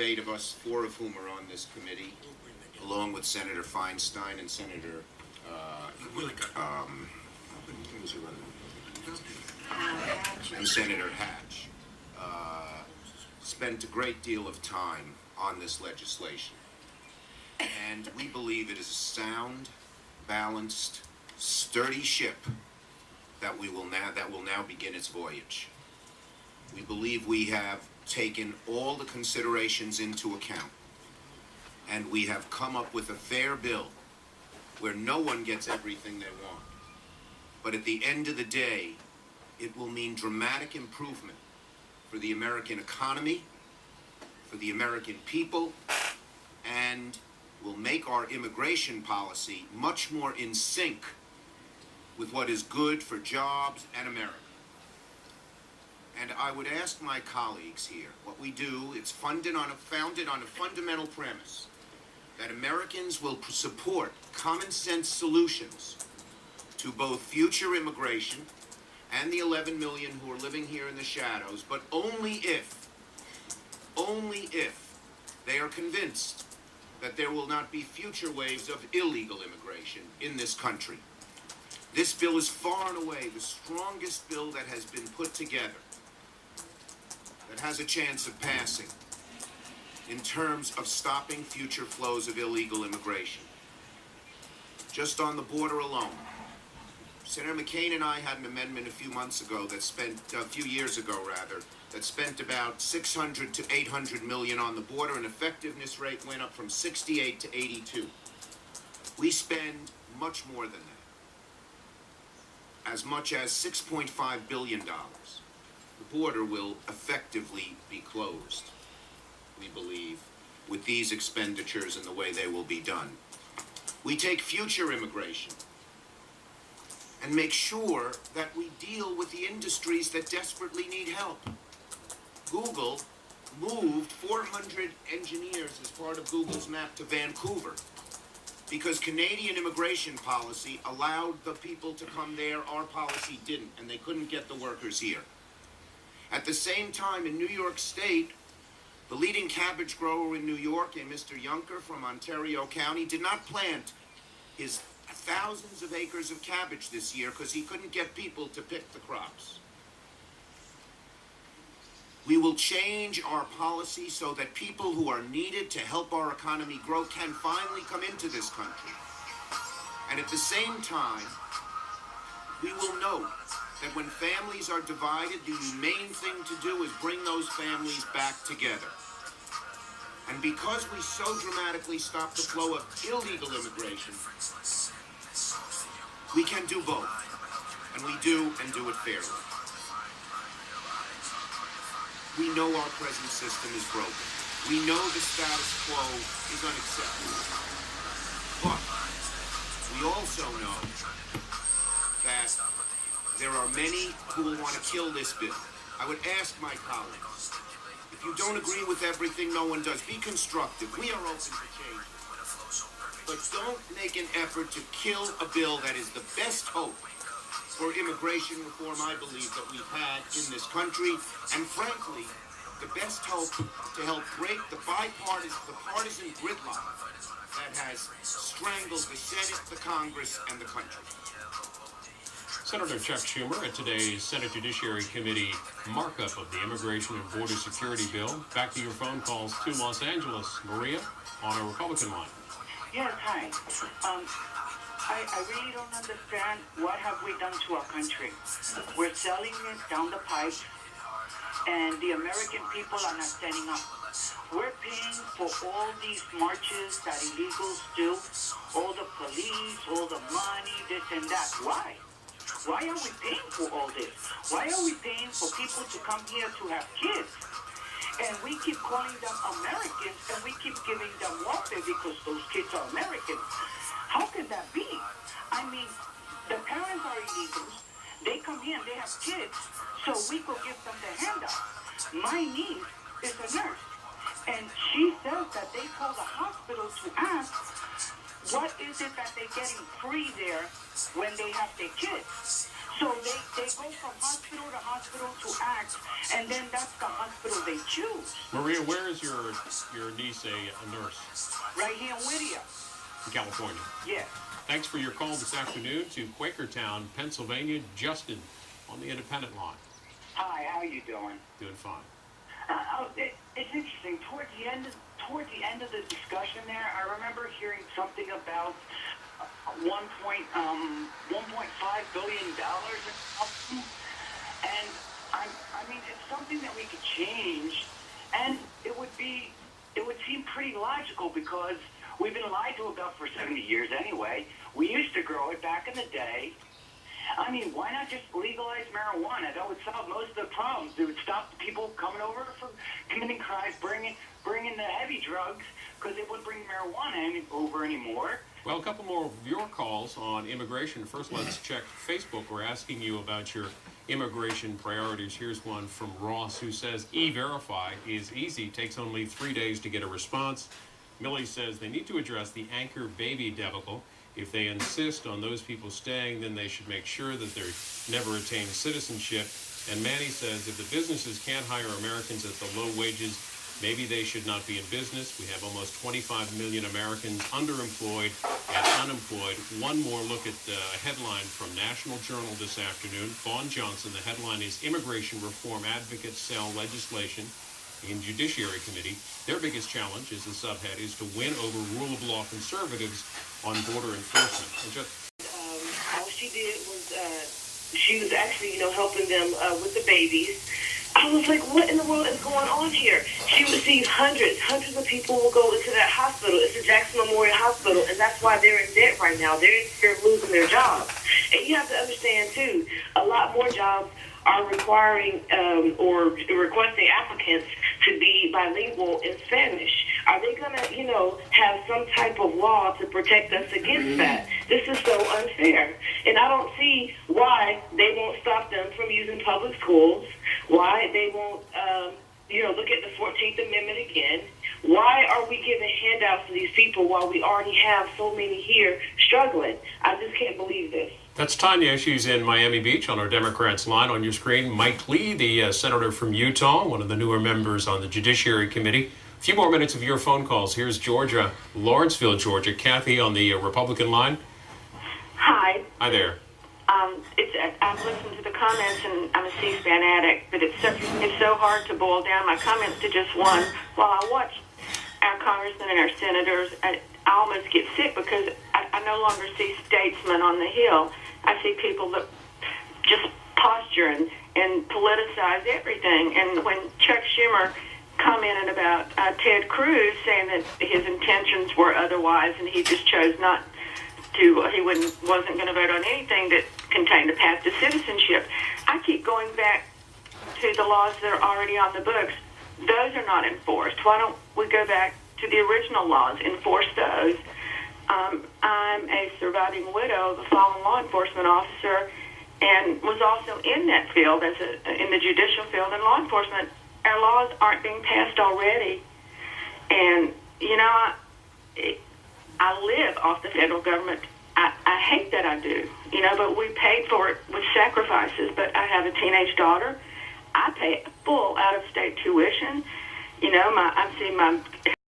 8 of us, 4 of whom are on this committee, along with Senator Feinstein and Senator and Senator Hatch, spent a great deal of time on this legislation. And we believe it is a sound, balanced, sturdy ship that will now begin its voyage. We believe we have taken all the considerations into account, and we have come up with a fair bill where no one gets everything they want. But at the end of the day, it will mean dramatic improvement for the American economy, for the American people, and will make our immigration policy much more in sync with what is good for jobs and America. And I would ask my colleagues here, what we do, it's founded on a fundamental premise that Americans will support common sense solutions to both future immigration and the 11 million who are living here in the shadows, but only if they are convinced that there will not be future waves of illegal immigration in this country. This bill is far and away the strongest bill that has been put together, that has a chance of passing in terms of stopping future flows of illegal immigration. Just on the border alone, Senator McCain and I had an amendment a few years ago, that spent about 600 to 800 million on the border, and effectiveness rate went up from 68 to 82. We spend much more than that, as much as $6.5 billion. The border will effectively be closed, we believe, with these expenditures and the way they will be done. We take future immigration and make sure that we deal with the industries that desperately need help. Google moved 400 engineers as part of Google's map to Vancouver because Canadian immigration policy allowed the people to come there. Our policy didn't, and they couldn't get the workers here. At the same time, in New York State, the leading cabbage grower in New York, a Mr. Juncker from Ontario County, did not plant his thousands of acres of cabbage this year because he couldn't get people to pick the crops. We will change our policy so that people who are needed to help our economy grow can finally come into this country. And at the same time, we will note that when families are divided, the main thing to do is bring those families back together. And because we so dramatically stop the flow of illegal immigration, we can do both. And we do, and do it fairly. We know our present system is broken. We know the status quo is unacceptable. But we also know that there are many who will want to kill this bill. I would ask my colleagues, if you don't agree with everything, no one does. Be constructive. We are open to change. But don't make an effort to kill a bill that is the best hope for immigration reform, I believe, that we've had in this country. And frankly, the best hope to help break the partisan gridlock that has strangled the Senate, the Congress, and the country. Senator Chuck Schumer at today's Senate Judiciary Committee markup of the Immigration and Border Security Bill. Back to your phone calls to Los Angeles. Maria, on a Republican line. Yes, hi. I really don't understand what have we done to our country. We're selling it down the pipe, and the American people are not standing up. We're paying for all these marches that illegals do, all the police, all the money, this and that. Why? Why are we paying for all this? Why are we paying for people to come here to have kids? And we keep calling them Americans, and we keep giving them welfare because those kids are Americans. How can that be? I mean, the parents are illegals. They come here and they have kids, so we could give them the handout. My niece is a nurse, and she says that they call the hospital to ask, what is it that they're getting free there when they have their kids? So they go from hospital to hospital to ACT, and then that's the hospital they choose. Maria, where is your niece a nurse? Right here in Whittier. In California. Yes. Thanks for your call this afternoon to Quakertown, Pennsylvania. Justin on the independent line. Hi, how you doing? Doing fine. It's interesting. Towards the end of the discussion there, I remember hearing something about $1.5 billion or something. And I mean, it's something that we could change, and it would seem pretty logical because we've been lied to about for 70 years anyway. We used to grow it back in the day. I mean, why not just legalize marijuana? That would solve most of the problems. It would stop people coming over from committing crimes, bringing the heavy drugs, because it wouldn't bring marijuana over anymore. Well, a couple more of your calls on immigration. First, let's check Facebook. We're asking you about your immigration priorities. Here's one from Ross who says E-Verify is easy, takes only 3 days to get a response. Millie says they need to address the anchor baby debacle. If they insist on those people staying, then they should make sure that they never attain citizenship. And Manny says if the businesses can't hire Americans at the low wages, maybe they should not be in business. We have almost 25 million Americans underemployed and unemployed. One more look at the headline from National Journal this afternoon. Vaughn Johnson, the headline is Immigration Reform Advocates Sell Legislation in Judiciary Committee. Their biggest challenge, as the subhead, is to win over rule of law conservatives on border enforcement. All she did was she was actually, helping them with the babies. I was like, what in the world is going on here? She received hundreds of people will go into that hospital. It's the Jackson Memorial Hospital, and that's why they're in debt right now. They're in fear of losing their jobs. And you have to understand, too, a lot more jobs are requiring or requesting applicants to be bilingual in Spanish. Are they going to, have some type of law to protect us against that? This is so unfair. And I don't see why they won't stop them from using public schools, why they won't, look at the 14th Amendment again. Why are we giving handouts to these people while we already have so many here struggling? I just can't believe this. That's Tanya. She's in Miami Beach on our Democrats line. On your screen, Mike Lee, the senator from Utah, one of the newer members on the Judiciary Committee. A few more minutes of your phone calls. Here's Georgia, Lawrenceville, Georgia. Kathy on the Republican line. Hi. Hi there. I've listened to the comments, and I'm a C-SPAN addict, but it's so hard to boil down my comments to just one. While I watch our congressmen and our senators, I almost get sick because I no longer see statesmen on the Hill. I see people that just posture and politicize everything. And when Chuck Schumer commented about Ted Cruz saying that his intentions were otherwise, and he just chose not to, he wasn't going to vote on anything that contained a path to citizenship. I keep going back to the laws that are already on the books. Those are not enforced. Why don't we go back to the original laws, enforce those? I'm a surviving widow of a fallen law enforcement officer and was also in that field in the judicial field and law enforcement. Our laws aren't being passed already. And, I live off the federal government. I hate that I do, but we paid for it with sacrifices. But I have a teenage daughter. I pay full out-of-state tuition. I've seen my